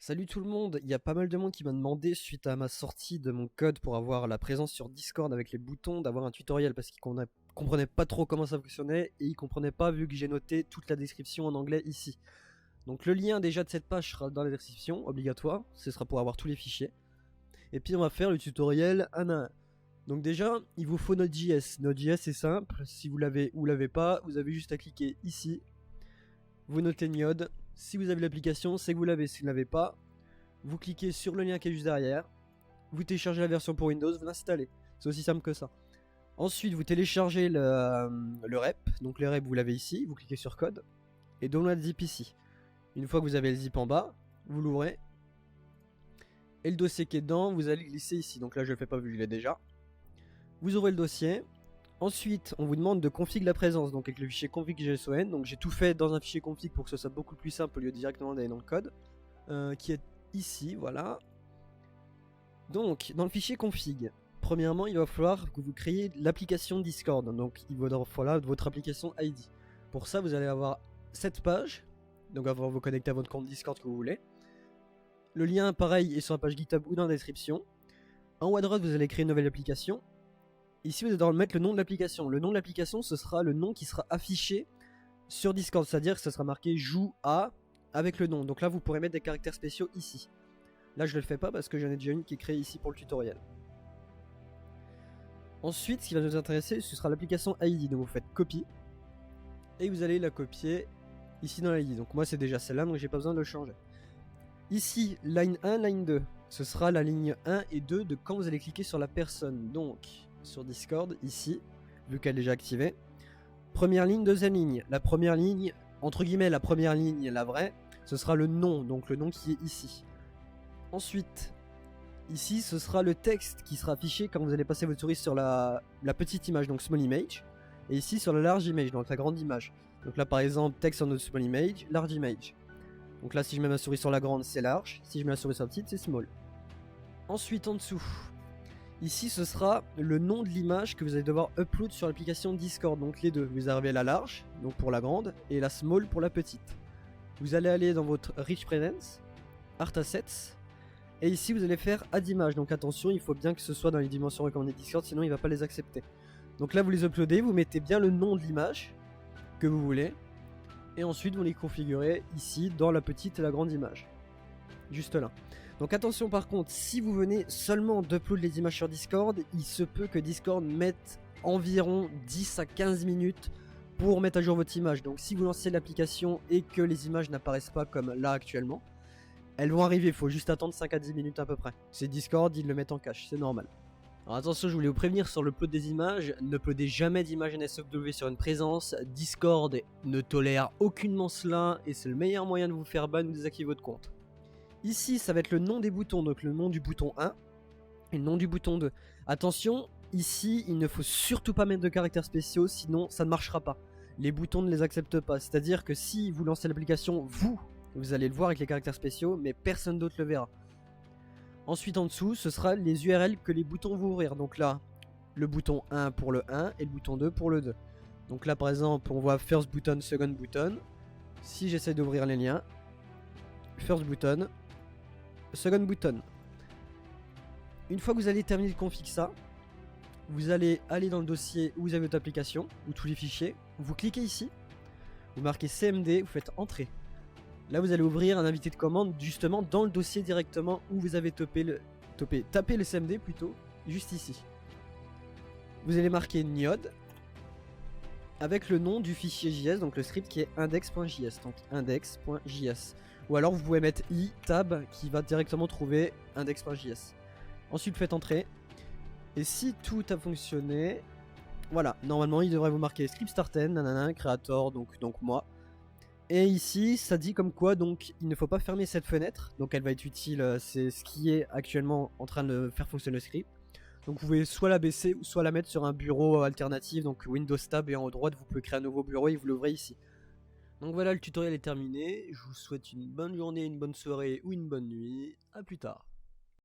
Salut tout le monde, il y a pas mal de monde qui m'a demandé suite à ma sortie de mon code pour avoir la présence sur Discord avec les boutons d'avoir un tutoriel parce qu'ils comprenaient pas trop comment ça fonctionnait et ils comprenaient pas vu que j'ai noté toute la description en anglais ici. Donc le lien déjà de cette page sera dans la description, obligatoire, ce sera pour avoir tous les fichiers. Et puis on va faire le tutoriel un à un. Donc déjà, il vous faut Node.js. Node.js c'est simple, si vous l'avez ou l'avez pas, vous avez juste à cliquer ici. Vous notez Node. Si vous avez l'application, c'est que vous l'avez. Si vous ne l'avez pas, vous cliquez sur le lien qui est juste derrière. Vous téléchargez la version pour Windows, vous l'installez. C'est aussi simple que ça. Ensuite, vous téléchargez le rep. Donc le rep, vous l'avez ici. Vous cliquez sur code. Et download zip ici. Une fois que vous avez le zip en bas, vous l'ouvrez. Et le dossier qui est dedans, vous allez glisser ici. Donc là, je ne le fais pas vu que je l'ai déjà. Vous ouvrez le dossier. Ensuite, on vous demande de config la présence, donc avec le fichier config.json. Donc j'ai tout fait dans un fichier config pour que ce soit beaucoup plus simple au lieu de directement d'aller dans le code. Qui est ici, voilà. Donc, dans le fichier config, premièrement, il va falloir que vous créiez l'application Discord. Donc, il va falloir votre application ID. Pour ça, vous allez avoir cette page. Donc, avoir vous connecter à votre compte Discord que vous voulez. Le lien, pareil, est sur la page GitHub ou dans la description. En haut à droite, vous allez créer une nouvelle application. Ici, vous allez devoir mettre le nom de l'application. Le nom de l'application, ce sera le nom qui sera affiché sur Discord. C'est-à-dire que ce sera marqué joue à avec le nom. Donc là, vous pourrez mettre des caractères spéciaux ici. Là, je ne le fais pas parce que j'en ai déjà une qui est créée ici pour le tutoriel. Ensuite, ce qui va nous intéresser, ce sera l'application ID. Donc vous faites copie. Et vous allez la copier ici dans l'ID. Donc moi, c'est déjà celle-là, donc j'ai pas besoin de le changer. Ici, line 1, line 2. Ce sera la ligne 1 et 2 de quand vous allez cliquer sur la personne. Donc, sur Discord, ici, vu qu'elle est déjà activée. Première ligne, deuxième ligne. La première ligne, entre guillemets, la première ligne, la vraie, ce sera le nom, donc le nom qui est ici. Ensuite, ici, ce sera le texte qui sera affiché quand vous allez passer votre souris sur la petite image, donc small image. Et ici, sur la large image, donc la grande image. Donc là, par exemple, text on the small image, large image. Donc là, si je mets ma souris sur la grande, c'est large. Si je mets la souris sur la petite, c'est small. Ensuite, en dessous, ici, ce sera le nom de l'image que vous allez devoir upload sur l'application Discord. Donc les deux. Vous arrivez à la large, donc pour la grande, et la small pour la petite. Vous allez aller dans votre Rich Presence, Art Assets, et ici vous allez faire Add Image. Donc attention, il faut bien que ce soit dans les dimensions recommandées Discord, sinon il ne va pas les accepter. Donc là, vous les uploadez, vous mettez bien le nom de l'image que vous voulez, et ensuite vous les configurez ici dans la petite et la grande image. Juste là. Donc attention par contre, si vous venez seulement d'upload les images sur Discord, il se peut que Discord mette environ 10 à 15 minutes pour mettre à jour votre image. Donc si vous lancez l'application et que les images n'apparaissent pas comme là actuellement, elles vont arriver, il faut juste attendre 5 à 10 minutes à peu près. C'est Discord, ils le mettent en cache, c'est normal. Alors attention, je voulais vous prévenir sur l'upload des images, n'uploadez jamais d'images NSFW sur une présence, Discord ne tolère aucunement cela et c'est le meilleur moyen de vous faire ban ou désactiver votre compte. Ici, ça va être le nom des boutons, donc le nom du bouton 1 et le nom du bouton 2. Attention, ici, il ne faut surtout pas mettre de caractères spéciaux, sinon ça ne marchera pas. Les boutons ne les acceptent pas, c'est-à-dire que si vous lancez l'application, vous allez le voir avec les caractères spéciaux, mais personne d'autre le verra. Ensuite, en dessous, ce sera les URL que les boutons vont ouvrir. Donc là, le bouton 1 pour le 1 et le bouton 2 pour le 2. Donc là, par exemple, on voit first button, second button. Si j'essaie d'ouvrir les liens, first button, second button. Une fois que vous allez terminer de config ça, vous allez aller dans le dossier où vous avez votre application, ou tous les fichiers. Vous cliquez ici, vous marquez CMD, vous faites entrée. Là, vous allez ouvrir un invité de commande justement dans le dossier directement où vous avez tapé le CMD plutôt, juste ici. Vous allez marquer Node avec le nom du fichier JS, donc le script qui est index.js, donc index.js. Ou alors vous pouvez mettre i tab qui va directement trouver index.js. Ensuite, faites entrer. Et si tout a fonctionné, voilà, normalement il devrait vous marquer script started, nanana, creator, donc moi. Et ici, ça dit comme quoi, donc il ne faut pas fermer cette fenêtre, donc elle va être utile, c'est ce qui est actuellement en train de faire fonctionner le script. Donc vous pouvez soit la baisser ou soit la mettre sur un bureau alternatif, donc Windows Tab, et en haut à droite vous pouvez créer un nouveau bureau et vous l'ouvrez ici. Donc voilà, le tutoriel est terminé, je vous souhaite une bonne journée, une bonne soirée ou une bonne nuit, à plus tard.